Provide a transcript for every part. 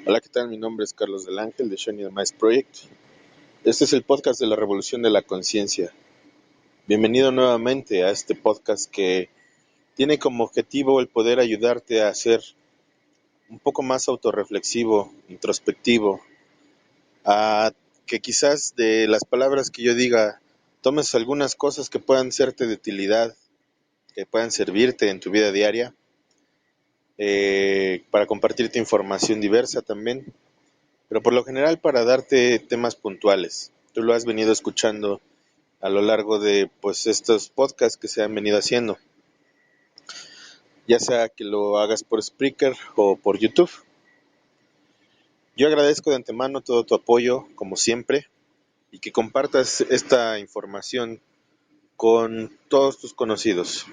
Hola, ¿qué tal? Mi nombre es Carlos del Ángel de Shiny the Mice Project. Este es el podcast de la revolución de la conciencia. Bienvenido nuevamente a este podcast que tiene como objetivo el poder ayudarte a ser un poco más autorreflexivo, introspectivo, a que quizás de las palabras que yo diga tomes algunas cosas que puedan serte de utilidad, que puedan servirte en tu vida diaria, para compartirte información diversa también, pero por lo general para darte temas puntuales. Tú lo has venido escuchando a lo largo de estos podcasts que se han venido haciendo, ya sea que lo hagas por Spreaker o por YouTube. Yo agradezco de antemano todo tu apoyo, como siempre, y que compartas esta información con todos tus conocidos,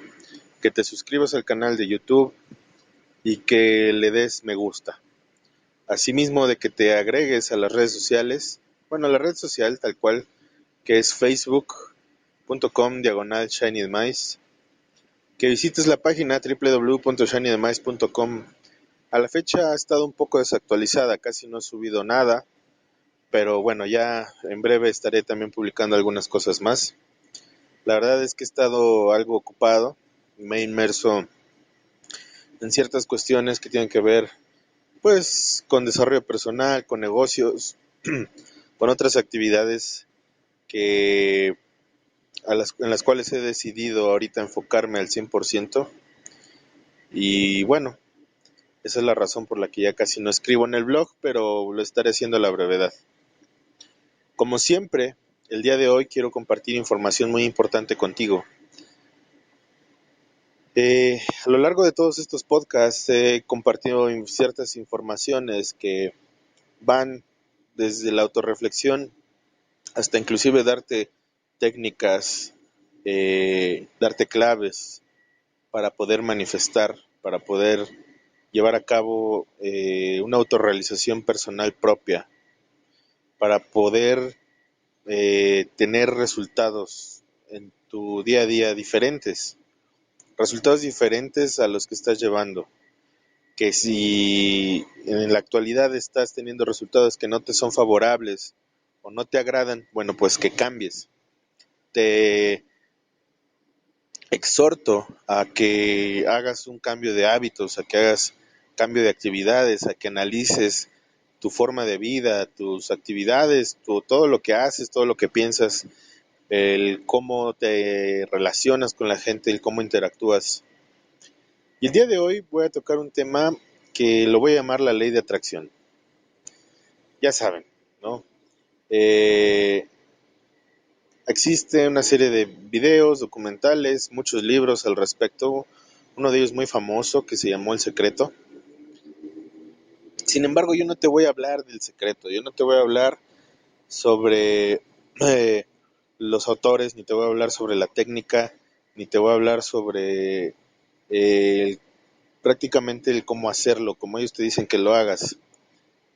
que te suscribas al canal de YouTube y que le des me gusta. Asimismo de que te agregues a las redes sociales, bueno, a la red social tal cual, que es facebook.com/ShinyTheMice, que visites la página www.shinythemice.com. A la fecha ha estado un poco desactualizada, casi no he subido nada, pero bueno, ya en breve estaré también publicando algunas cosas más. La verdad es que he estado algo ocupado, me he inmerso en ciertas cuestiones que tienen que ver pues con desarrollo personal, con negocios, con otras actividades que en las cuales he decidido ahorita enfocarme al 100%. Y bueno, esa es la razón por la que ya casi no escribo en el blog, pero lo estaré haciendo a la brevedad. Como siempre, el día de hoy quiero compartir información muy importante contigo. A lo largo de todos estos podcasts he compartido ciertas informaciones que van desde la autorreflexión hasta inclusive darte técnicas, darte claves para poder manifestar, para poder llevar a cabo una autorrealización personal propia, para poder tener resultados en tu día a día diferentes, resultados diferentes a los que estás llevando. Que si en la actualidad estás teniendo resultados que no te son favorables o no te agradan, bueno, pues que cambies. Te exhorto a que hagas un cambio de hábitos, a que hagas cambio de actividades, a que analices tu forma de vida, tus actividades, todo lo que haces, todo lo que piensas, el cómo te relacionas con la gente, el cómo interactúas. Y el día de hoy voy a tocar un tema que lo voy a llamar la ley de atracción. Ya saben, ¿no? Eh, Existe una serie de videos, documentales, muchos libros al respecto. Uno de ellos muy famoso que se llamó El Secreto. Sin embargo, yo no te voy a hablar del secreto, yo no te voy a hablar sobre los autores, ni te voy a hablar sobre la técnica, ni te voy a hablar sobre eh, prácticamente el cómo hacerlo, como ellos te dicen que lo hagas.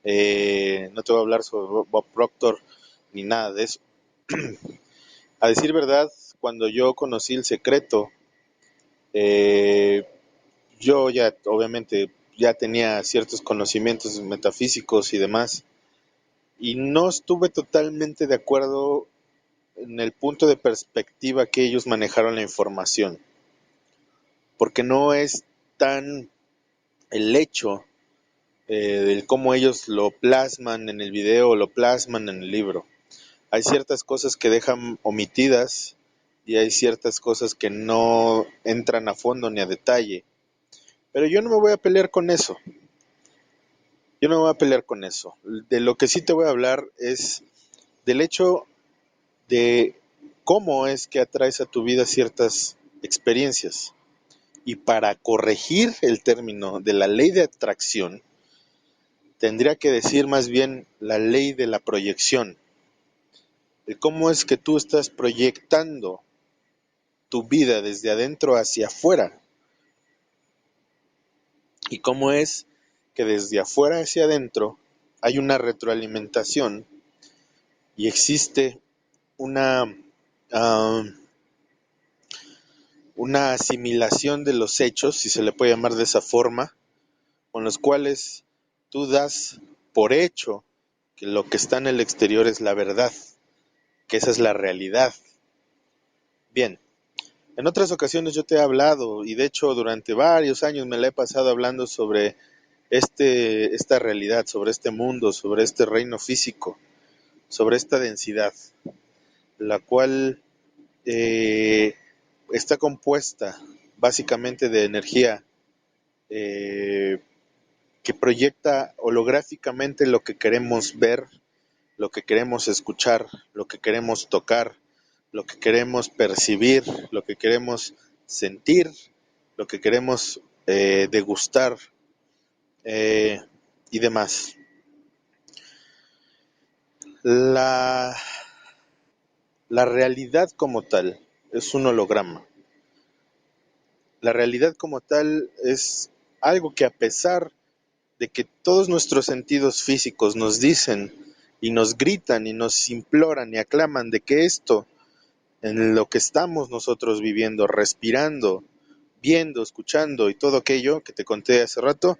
No te voy a hablar sobre Bob Proctor ni nada de eso. A decir verdad, cuando yo conocí El Secreto, eh, yo ya obviamente ya tenía ciertos conocimientos metafísicos y demás, y no estuve totalmente de acuerdo en el punto de perspectiva que ellos manejaron la información, porque no es tan el hecho del cómo ellos lo plasman en el video o lo plasman en el libro. Hay ciertas cosas que dejan omitidas y hay ciertas cosas que no entran a fondo ni a detalle. Pero yo no me voy a pelear con eso. Yo no me voy a pelear con eso. De lo que sí te voy a hablar es del hecho de cómo es que atraes a tu vida ciertas experiencias. Y para corregir el término de la ley de atracción, tendría que decir más bien la ley de la proyección. De cómo es que tú estás proyectando tu vida desde adentro hacia afuera. Y cómo es que desde afuera hacia adentro hay una retroalimentación y existe una, uh, una asimilación de los hechos, si se le puede llamar de esa forma, con los cuales tú das por hecho que lo que está en el exterior es la verdad, que esa es la realidad. Bien, en otras ocasiones yo te he hablado, y de hecho durante varios años me la he pasado hablando sobre esta realidad, sobre este mundo, sobre este reino físico, sobre esta densidad, la cual eh, está compuesta básicamente de energía eh, que proyecta holográficamente lo que queremos ver, lo que queremos escuchar, lo que queremos tocar, lo que queremos percibir, lo que queremos sentir, lo que queremos degustar eh, y demás. La, la realidad como tal es un holograma. La realidad como tal es algo que, a pesar de que todos nuestros sentidos físicos nos dicen y nos gritan y nos imploran y aclaman de que esto en lo que estamos nosotros viviendo, respirando, viendo, escuchando y todo aquello que te conté hace rato,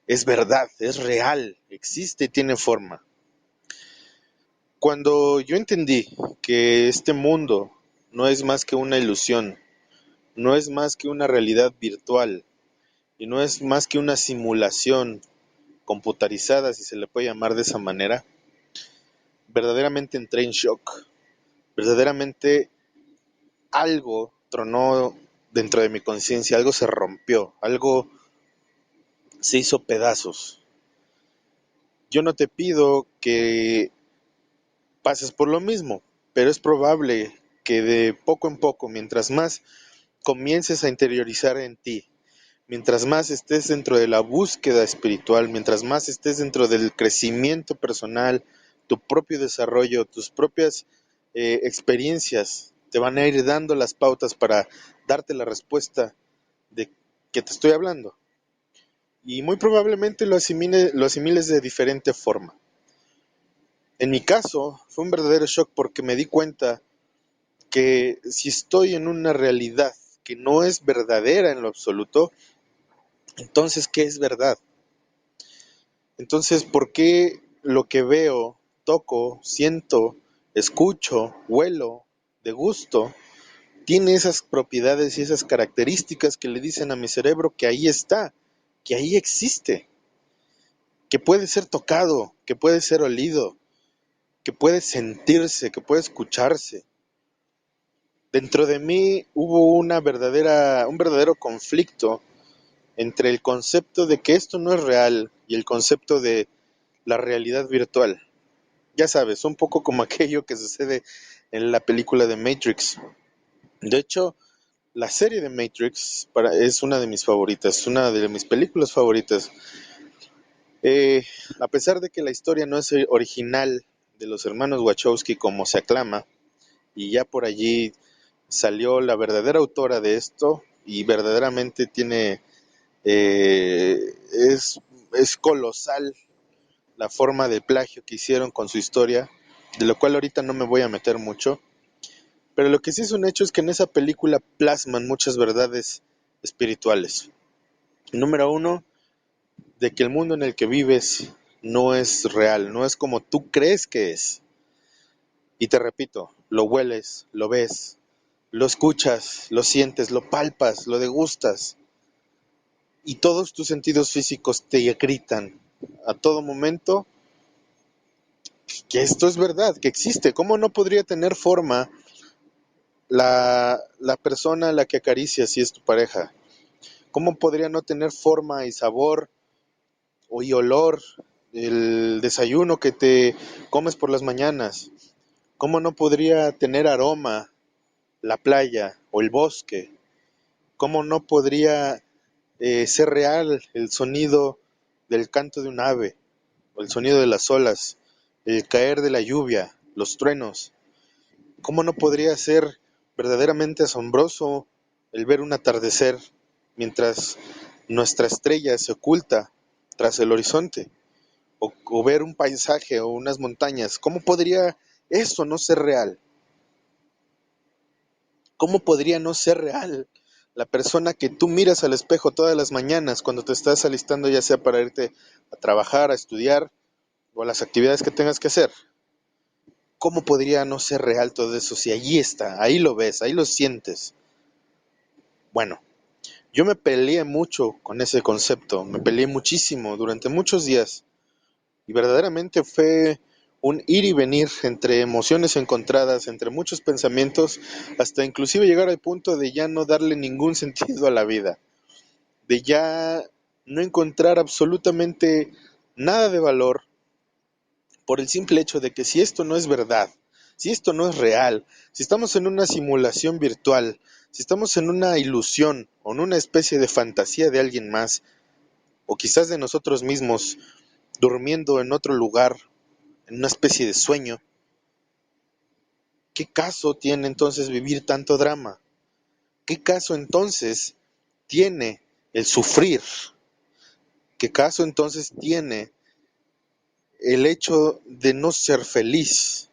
es verdad, es real, existe y tiene forma. Cuando yo entendí que este mundo no es más que una ilusión, no es más que una realidad virtual y no es más que una simulación computarizada, si se le puede llamar de esa manera, verdaderamente entré en shock. Verdaderamente algo tronó dentro de mi conciencia, algo se rompió, algo se hizo pedazos. Yo no te pido que pases por lo mismo, pero es probable que de poco en poco, mientras más comiences a interiorizar en ti, mientras más estés dentro de la búsqueda espiritual, mientras más estés dentro del crecimiento personal, tu propio desarrollo, tus propias experiencias, te van a ir dando las pautas para darte la respuesta de que te estoy hablando. Y muy probablemente lo asimiles de diferente forma. En mi caso, fue un verdadero shock porque me di cuenta que si estoy en una realidad que no es verdadera en lo absoluto, entonces, ¿qué es verdad? Entonces, ¿por qué lo que veo, toco, siento, escucho, huelo, degusto, tiene esas propiedades y esas características que le dicen a mi cerebro que ahí está, que ahí existe, que puede ser tocado, que puede ser olido, que puede sentirse, que puede escucharse? Dentro de mí hubo un verdadero conflicto entre el concepto de que esto no es real y el concepto de la realidad virtual. Ya sabes, un poco como aquello que sucede en la película de Matrix. De hecho, la serie de Matrix es una de mis favoritas, una de mis películas favoritas. Eh, a pesar de que la historia no es original de los hermanos Wachowski como se aclama, y ya por allí salió la verdadera autora de esto y verdaderamente tiene eh, es, es colosal la forma de plagio que hicieron con su historia, de lo cual ahorita no me voy a meter mucho, pero lo que sí es un hecho es que en esa película plasman muchas verdades espirituales. Número uno, de que el mundo en el que vives no es real, no es como tú crees que es. Y te repito, lo hueles, lo ves, lo escuchas, lo sientes, lo palpas, lo degustas. Y todos tus sentidos físicos te gritan a todo momento que esto es verdad, que existe. ¿Cómo no podría tener forma la persona a la que acaricias si es tu pareja? ¿Cómo podría no tener forma y sabor y olor el desayuno que te comes por las mañanas? ¿Cómo no podría tener aroma la playa o el bosque? ¿Cómo no podría ser real el sonido del canto de un ave o el sonido de las olas, el caer de la lluvia, los truenos? ¿Cómo no podría ser verdaderamente asombroso el ver un atardecer mientras nuestra estrella se oculta tras el horizonte? O ver un paisaje o unas montañas. ¿Cómo podría eso no ser real? ¿Cómo podría no ser real la persona que tú miras al espejo todas las mañanas cuando te estás alistando, ya sea para irte a trabajar, a estudiar, o a las actividades que tengas que hacer. ¿Cómo podría no ser real todo eso si allí está, ahí lo ves, ahí lo sientes? Bueno, yo me peleé mucho con ese concepto, me peleé muchísimo durante muchos días y verdaderamente fue un ir y venir entre emociones encontradas, entre muchos pensamientos, hasta inclusive llegar al punto de ya no darle ningún sentido a la vida, de ya no encontrar absolutamente nada de valor por el simple hecho de que si esto no es verdad, si esto no es real, si estamos en una simulación virtual, si estamos en una ilusión o en una especie de fantasía de alguien más, o quizás de nosotros mismos, durmiendo en otro lugar, en una especie de sueño, ¿qué caso tiene entonces vivir tanto drama? ¿Qué caso entonces tiene el sufrir? ¿Qué caso entonces tiene el hecho de no ser feliz?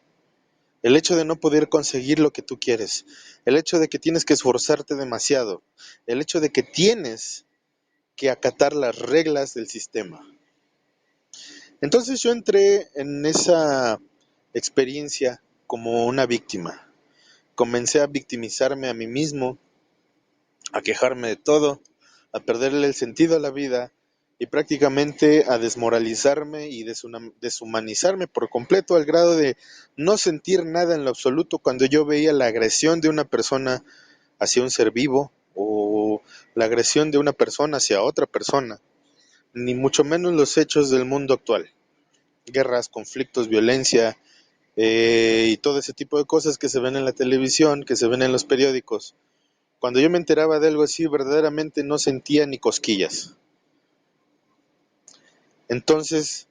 El hecho de no poder conseguir lo que tú quieres, el hecho de que tienes que esforzarte demasiado, el hecho de que tienes que acatar las reglas del sistema. Entonces yo entré en esa experiencia como una víctima. Comencé a victimizarme a mí mismo, a quejarme de todo, a perderle el sentido a la vida y prácticamente a desmoralizarme y deshumanizarme por completo al grado de no sentir nada en lo absoluto cuando yo veía la agresión de una persona hacia un ser vivo o la agresión de una persona hacia otra persona, ni mucho menos los hechos del mundo actual, guerras, conflictos, violencia y todo ese tipo de cosas que se ven en la televisión, que se ven en los periódicos. Cuando yo me enteraba de algo así, verdaderamente no sentía ni cosquillas. Entonces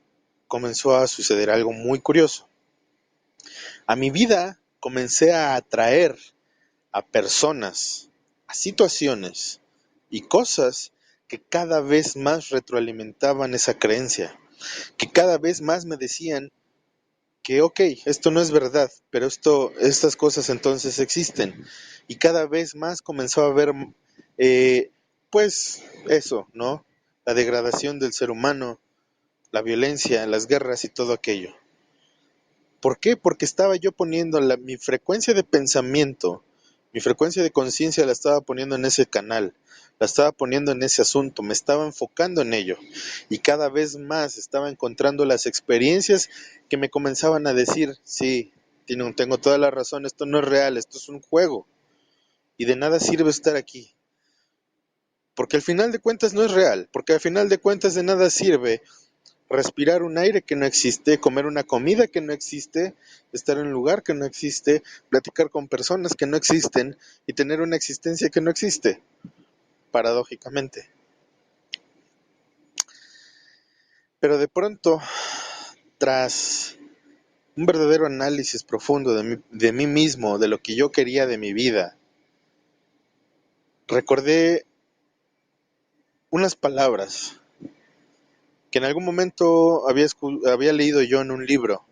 comenzó a suceder algo muy curioso. A mi vida comencé a atraer a personas, a situaciones y cosas que cada vez más retroalimentaban esa creencia, que cada vez más me decían que ok, esto no es verdad, pero estas cosas entonces existen. Y cada vez más comenzó a haber, pues eso, ¿no? La degradación del ser humano, la violencia, las guerras y todo aquello. ¿Por qué? Porque estaba yo poniendo mi frecuencia de pensamiento, mi frecuencia de conciencia la estaba poniendo en ese canal, la estaba poniendo en ese asunto, me estaba enfocando en ello y cada vez más estaba encontrando las experiencias que me comenzaban a decir, sí, tengo toda la razón, esto no es real, esto es un juego y de nada sirve estar aquí. Porque al final de cuentas no es real, porque al final de cuentas de nada sirve respirar un aire que no existe, comer una comida que no existe, estar en un lugar que no existe, platicar con personas que no existen y tener una existencia que no existe, paradójicamente. Pero de pronto, tras un verdadero análisis profundo de mí mismo, de lo que yo quería de mi vida, recordé unas palabras que en algún momento había leído yo en un libro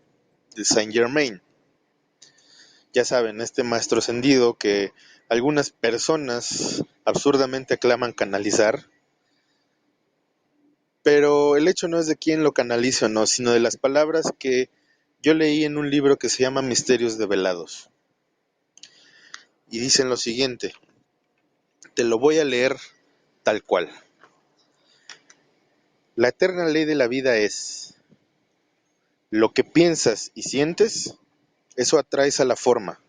de Saint Germain. Ya saben, este maestro ascendido que algunas personas absurdamente aclaman canalizar, pero el hecho no es de quién lo canaliza o no, sino de las palabras que yo leí en un libro que se llama Misterios Develados. Y dicen lo siguiente, te lo voy a leer tal cual. La eterna ley de la vida es, lo que piensas y sientes, eso atraes a la forma.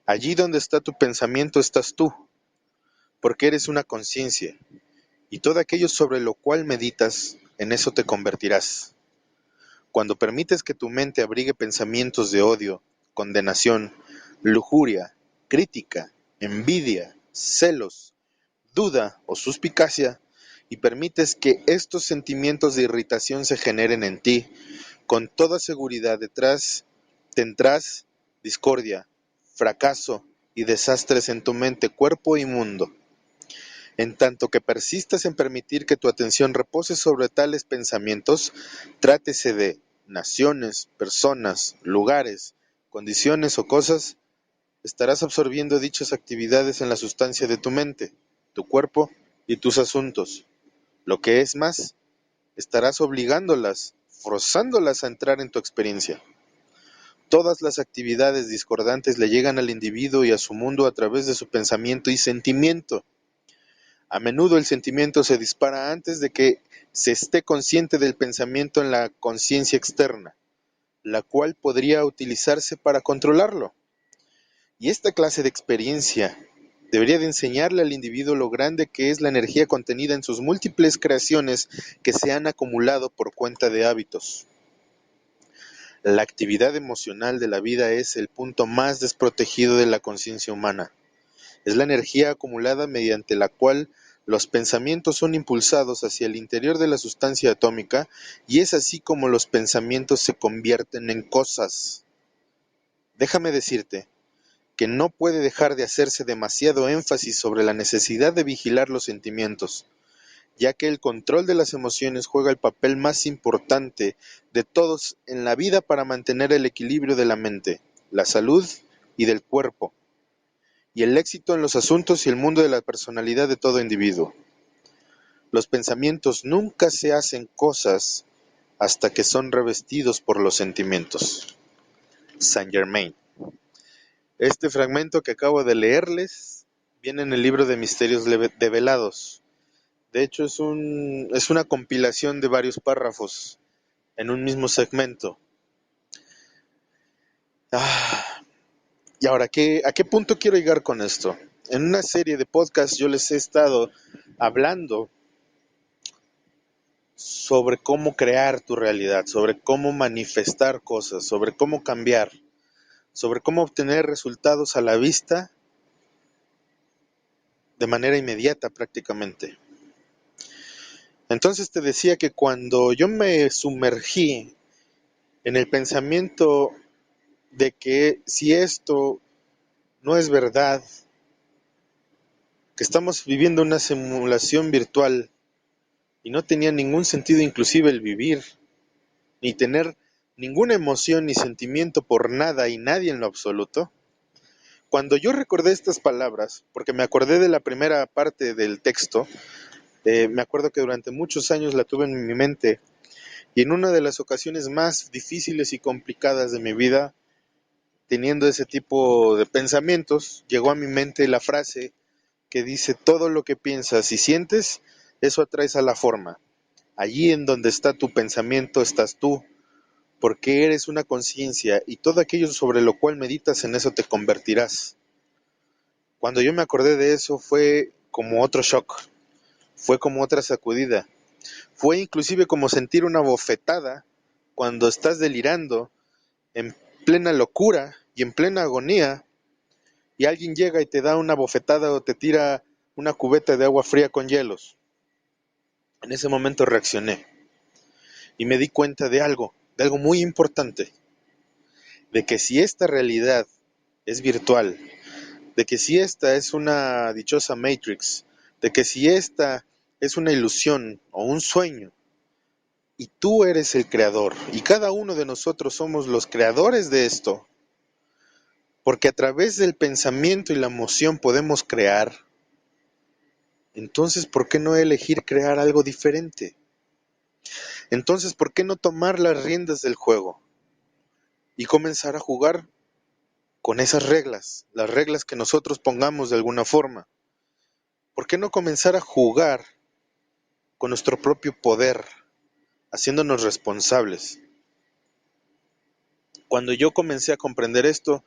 Allí donde está tu pensamiento estás tú, porque eres una conciencia. Y todo aquello sobre lo cual meditas, en eso te convertirás. Cuando permites que tu mente abrigue pensamientos de odio, condenación, lujuria, crítica, envidia, celos, duda o suspicacia, y permites que estos sentimientos de irritación se generen en ti, con toda seguridad detrás tendrás discordia, fracaso y desastres en tu mente, cuerpo y mundo. En tanto que persistas en permitir que tu atención repose sobre tales pensamientos, trátese de naciones, personas, lugares, condiciones o cosas, estarás absorbiendo dichas actividades en la sustancia de tu mente, tu cuerpo y tus asuntos. Lo que es más, estarás obligándolas forzándolas a entrar en tu experiencia. Todas las actividades discordantes le llegan al individuo y a su mundo a través de su pensamiento y sentimiento. A menudo el sentimiento se dispara antes de que se esté consciente del pensamiento en la conciencia externa, la cual podría utilizarse para controlarlo. Y esta clase de experiencia debería de enseñarle al individuo lo grande que es la energía contenida en sus múltiples creaciones que se han acumulado por cuenta de hábitos. La actividad emocional de la vida es el punto más desprotegido de la conciencia humana. Es la energía acumulada mediante la cual los pensamientos son impulsados hacia el interior de la sustancia atómica, y es así como los pensamientos se convierten en cosas. Déjame decirte que no puede dejar de hacerse demasiado énfasis sobre la necesidad de vigilar los sentimientos, ya que el control de las emociones juega el papel más importante de todos en la vida para mantener el equilibrio de la mente, la salud y del cuerpo, y el éxito en los asuntos y el mundo de la personalidad de todo individuo. Los pensamientos nunca se hacen cosas hasta que son revestidos por los sentimientos. Saint Germain. Este fragmento que acabo de leerles viene en el libro de Misterios Develados. De hecho, es una compilación de varios párrafos en un mismo segmento. Y ahora, ¿a qué punto quiero llegar con esto? En una serie de podcasts yo les he estado hablando sobre cómo crear tu realidad, sobre cómo manifestar cosas, sobre cómo cambiar, sobre cómo obtener resultados a la vista de manera inmediata prácticamente. Entonces te decía que cuando yo me sumergí en el pensamiento de que si esto no es verdad, que estamos viviendo una simulación virtual y no tenía ningún sentido inclusive el vivir, ni tener ninguna emoción ni sentimiento por nada y nadie en lo absoluto. Cuando yo recordé estas palabras, porque me acordé de la primera parte del texto, me acuerdo que durante muchos años la tuve en mi mente, y en una de las ocasiones más difíciles y complicadas de mi vida, teniendo ese tipo de pensamientos, llegó a mi mente la frase que dice: todo lo que piensas y sientes, eso atraes a la forma. Allí en donde está tu pensamiento estás tú, porque eres una conciencia y todo aquello sobre lo cual meditas, en eso te convertirás. Cuando yo me acordé de eso fue como otro shock, fue como otra sacudida, fue inclusive como sentir una bofetada cuando estás delirando en plena locura y en plena agonía, y alguien llega y te da una bofetada o te tira una cubeta de agua fría con hielos. En ese momento reaccioné y me di cuenta de algo muy importante, de que si esta realidad es virtual, de que si esta es una dichosa Matrix, de que si esta es una ilusión o un sueño, y tú eres el creador, y cada uno de nosotros somos los creadores de esto, porque a través del pensamiento y la emoción podemos crear, entonces ¿por qué no elegir crear algo diferente? Entonces ¿por qué no tomar las riendas del juego y comenzar a jugar con esas reglas, las reglas que nosotros pongamos de alguna forma? ¿Por qué no comenzar a jugar con nuestro propio poder, haciéndonos responsables? Cuando yo comencé a comprender esto,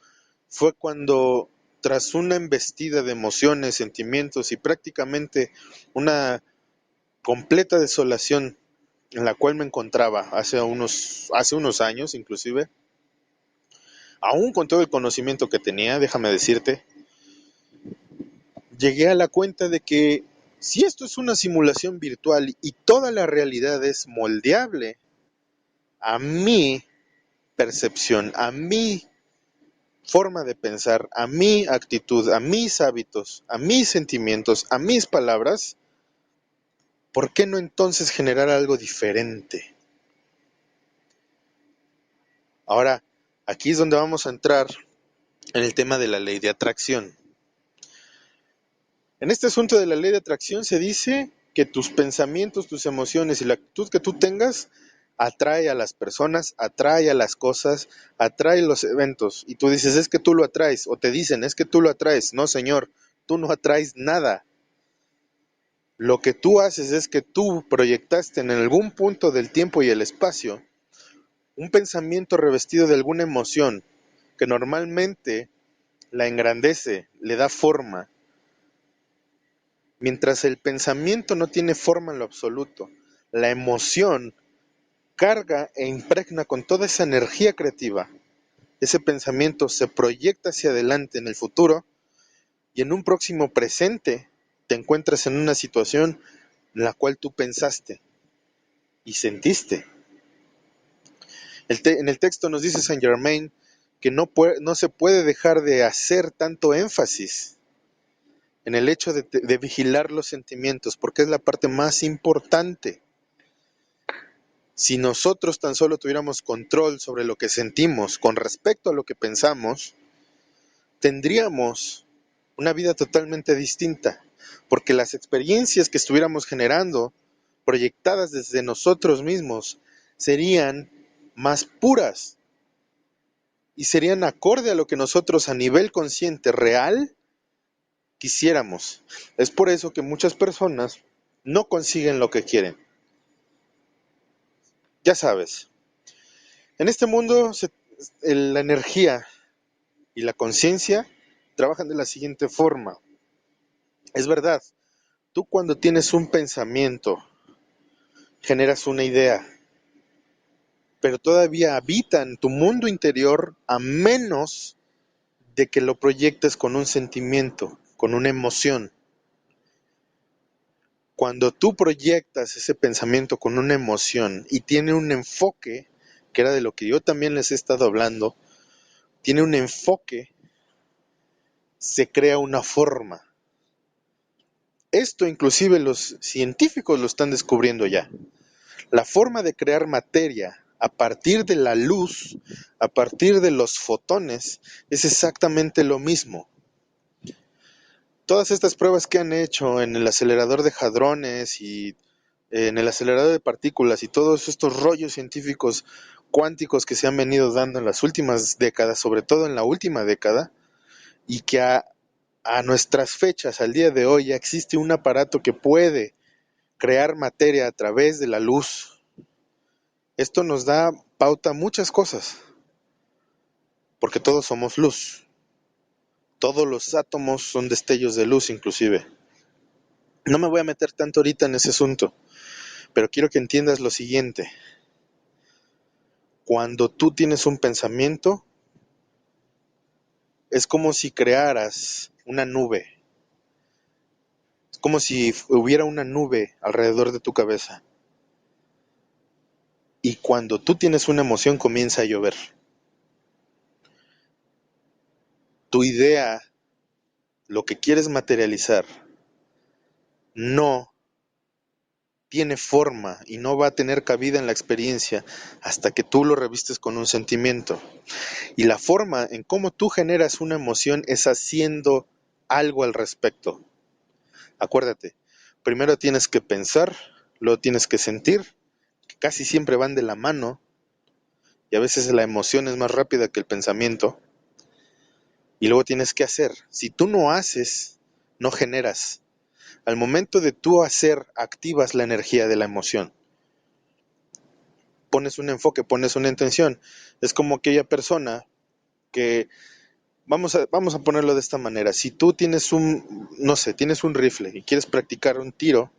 fue cuando, tras una embestida de emociones, sentimientos y prácticamente una completa desolación en la cual me encontraba hace unos años inclusive, aún con todo el conocimiento que tenía, déjame decirte, llegué a la cuenta de que si esto es una simulación virtual y toda la realidad es moldeable a mi percepción, a mi forma de pensar, a mi actitud, a mis hábitos, a mis sentimientos, a mis palabras, ¿por qué no entonces generar algo diferente? Ahora, aquí es donde vamos a entrar en el tema de la ley de atracción. En este asunto de la ley de atracción se dice que tus pensamientos, tus emociones y la actitud que tú tengas atrae a las personas, atrae a las cosas, atrae los eventos. Y tú dices, es que tú lo atraes. O te dicen, es que tú lo atraes. No, señor, tú no atraes nada. Lo que tú haces es que tú proyectaste en algún punto del tiempo y el espacio un pensamiento revestido de alguna emoción que normalmente la engrandece, le da forma, mientras el pensamiento no tiene forma en lo absoluto. La emoción carga e impregna con toda esa energía creativa. Ese pensamiento se proyecta hacia adelante en el futuro y en un próximo presente te encuentras en una situación en la cual tú pensaste y sentiste. En el texto nos dice Saint Germain que no se puede dejar de hacer tanto énfasis en el hecho de vigilar los sentimientos, porque es la parte más importante. Si nosotros tan solo tuviéramos control sobre lo que sentimos con respecto a lo que pensamos, tendríamos una vida totalmente distinta, porque las experiencias que estuviéramos generando, proyectadas desde nosotros mismos, serían más puras y serían acorde a lo que nosotros a nivel consciente real quisiéramos. Es por eso que muchas personas no consiguen lo que quieren. Ya sabes, en este mundo la energía y la conciencia trabajan de la siguiente forma. Es verdad, tú cuando tienes un pensamiento, generas una idea, pero todavía habita en tu mundo interior a menos de que lo proyectes con un sentimiento, con una emoción. Cuando tú proyectas ese pensamiento con una emoción y tiene un enfoque, que era de lo que yo también les he estado hablando, tiene un enfoque, se crea una forma. Esto inclusive los científicos lo están descubriendo ya. La forma de crear materia a partir de la luz, a partir de los fotones, es exactamente lo mismo. Todas estas pruebas que han hecho en el acelerador de hadrones y en el acelerador de partículas y todos estos rollos científicos cuánticos que se han venido dando en las últimas décadas, sobre todo en la última década, y que a nuestras fechas, al día de hoy, ya existe un aparato que puede crear materia a través de la luz. Esto nos da pauta a muchas cosas, porque todos somos luz. Todos los átomos son destellos de luz inclusive. No me voy a meter tanto ahorita en ese asunto, pero quiero que entiendas lo siguiente. Cuando tú tienes un pensamiento, es como si crearas una nube. Es como si hubiera una nube alrededor de tu cabeza. Y cuando tú tienes una emoción, comienza a llover. Tu idea, lo que quieres materializar, no tiene forma y no va a tener cabida en la experiencia hasta que tú lo revistes con un sentimiento. Y la forma en cómo tú generas una emoción es haciendo algo al respecto. Acuérdate, primero tienes que pensar, luego tienes que sentir, que casi siempre van de la mano, y a veces la emoción es más rápida que el pensamiento, y luego tienes que hacer. Si tú no haces, no generas. Al momento de tú hacer, activas la energía de la emoción. Pones un enfoque, pones una intención. Es como aquella persona que, vamos a ponerlo de esta manera, si tú tienes no sé, tienes un rifle y quieres practicar un tiro,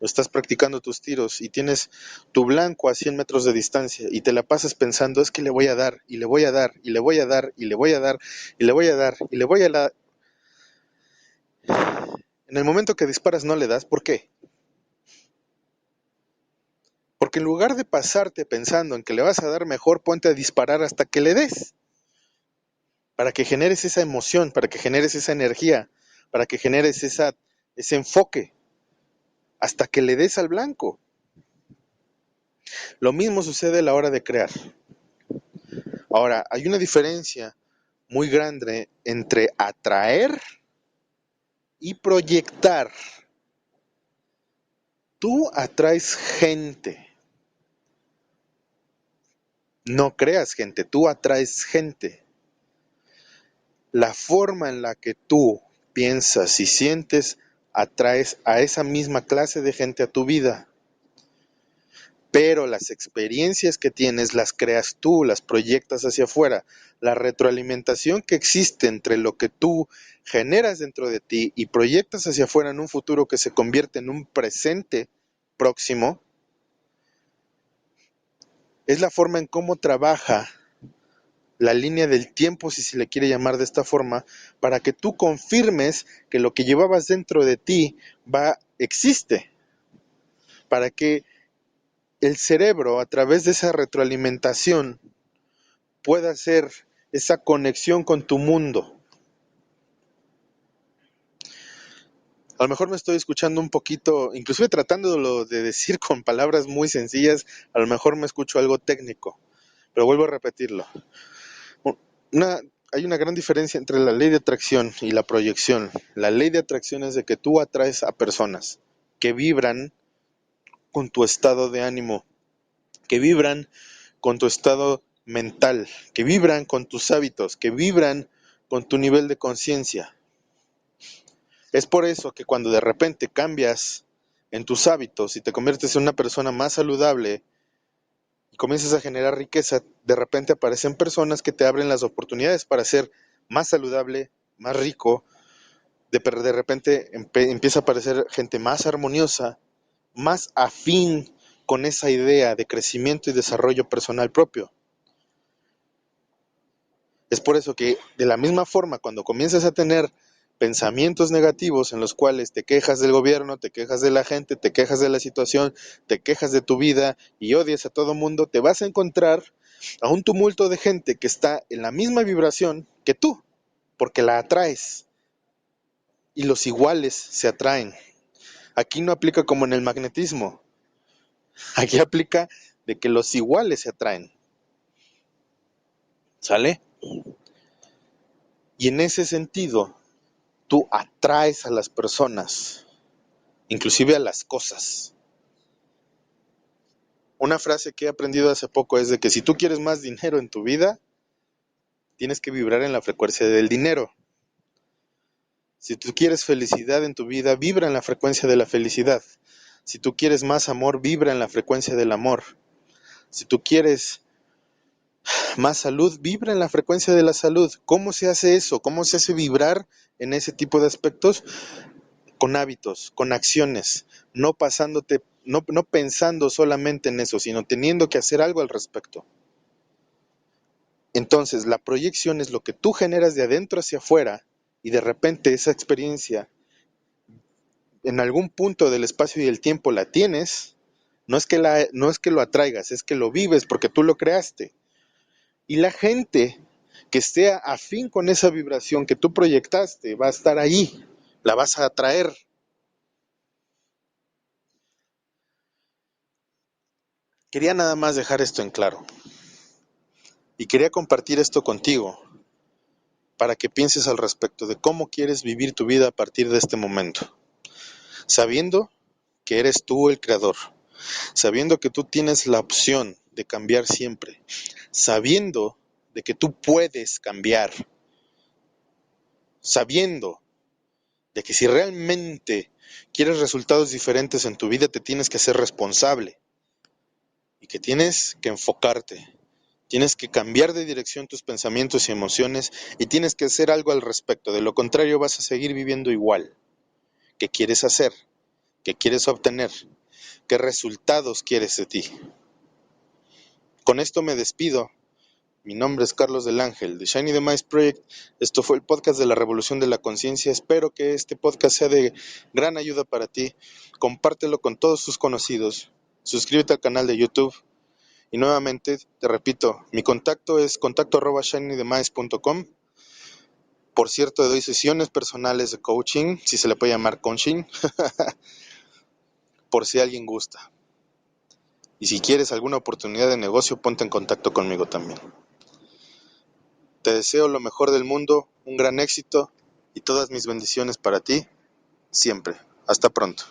estás practicando tus tiros y tienes tu blanco a 100 metros de distancia y te la pasas pensando, es que le voy a dar, y le voy a dar, y le voy a dar, y le voy a dar, y le voy a dar, y le voy a dar. En el momento que disparas no le das, ¿por qué? Porque en lugar de pasarte pensando en que le vas a dar mejor, ponte a disparar hasta que le des, para que generes esa emoción, para que generes esa energía, para que generes ese enfoque, hasta que le des al blanco. Lo mismo sucede a la hora de crear. Ahora, hay una diferencia muy grande entre atraer y proyectar. Tú atraes gente, no creas gente, tú atraes gente. La forma en la que tú piensas y sientes atraes a esa misma clase de gente a tu vida. Pero las experiencias que tienes las creas tú, las proyectas hacia afuera. La retroalimentación que existe entre lo que tú generas dentro de ti y proyectas hacia afuera en un futuro que se convierte en un presente próximo, es la forma en cómo trabaja la línea del tiempo, si se le quiere llamar de esta forma, para que tú confirmes que lo que llevabas dentro de ti existe, para que el cerebro, a través de esa retroalimentación, pueda hacer esa conexión con tu mundo. A lo mejor me estoy escuchando un poquito, inclusive tratándolo de decir con palabras muy sencillas, a lo mejor me escucho algo técnico, pero vuelvo a repetirlo. Una, Hay una gran diferencia entre la ley de atracción y la proyección. La ley de atracción es de que tú atraes a personas que vibran con tu estado de ánimo, que vibran con tu estado mental, que vibran con tus hábitos, que vibran con tu nivel de conciencia. Es por eso que cuando de repente cambias en tus hábitos y te conviertes en una persona más saludable y comienzas a generar riqueza, de repente aparecen personas que te abren las oportunidades para ser más saludable, más rico. De repente empieza a aparecer gente más armoniosa, más afín con esa idea de crecimiento y desarrollo personal propio. Es por eso que de la misma forma, cuando comienzas a tener pensamientos negativos en los cuales te quejas del gobierno, te quejas de la gente, te quejas de la situación, te quejas de tu vida y odias a todo mundo, te vas a encontrar a un tumulto de gente que está en la misma vibración que tú, porque la atraes y los iguales se atraen. Aquí no aplica como en el magnetismo, aquí aplica de que los iguales se atraen. ¿Sale? Y en ese sentido, tú atraes a las personas, inclusive a las cosas. Una frase que he aprendido hace poco es de que si tú quieres más dinero en tu vida, tienes que vibrar en la frecuencia del dinero. Si tú quieres felicidad en tu vida, vibra en la frecuencia de la felicidad. Si tú quieres más amor, vibra en la frecuencia del amor. Si tú quieres más salud, vibra en la frecuencia de la salud. ¿Cómo se hace eso? ¿Cómo se hace vibrar en ese tipo de aspectos? Con hábitos, con acciones, no pensando solamente en eso, sino teniendo que hacer algo al respecto. Entonces, la proyección es lo que tú generas de adentro hacia afuera y de repente esa experiencia en algún punto del espacio y del tiempo la tienes, no es que lo atraigas, es que lo vives porque tú lo creaste. Y la gente que esté afín con esa vibración que tú proyectaste va a estar ahí, la vas a atraer. Quería nada más dejar esto en claro. Y quería compartir esto contigo para que pienses al respecto de cómo quieres vivir tu vida a partir de este momento. Sabiendo que eres tú el creador, sabiendo que tú tienes la opción de cambiar siempre, sabiendo de que tú puedes cambiar, sabiendo de que si realmente quieres resultados diferentes en tu vida te tienes que hacer responsable y que tienes que enfocarte. Tienes que cambiar de dirección tus pensamientos y emociones y tienes que hacer algo al respecto. De lo contrario vas a seguir viviendo igual. ¿Qué quieres hacer? ¿Qué quieres obtener? ¿Qué resultados quieres de ti? Con esto me despido. Mi nombre es Carlos del Ángel de Shiny the Mice Project. Esto fue el podcast de la Revolución de la Conciencia. Espero que este podcast sea de gran ayuda para ti. Compártelo con todos tus conocidos. Suscríbete al canal de YouTube. Y nuevamente, te repito, mi contacto es contacto@shinythemice.com. Por cierto, doy sesiones personales de coaching, si se le puede llamar coaching, por si alguien gusta. Y si quieres alguna oportunidad de negocio, ponte en contacto conmigo también. Te deseo lo mejor del mundo, un gran éxito y todas mis bendiciones para ti, siempre. Hasta pronto.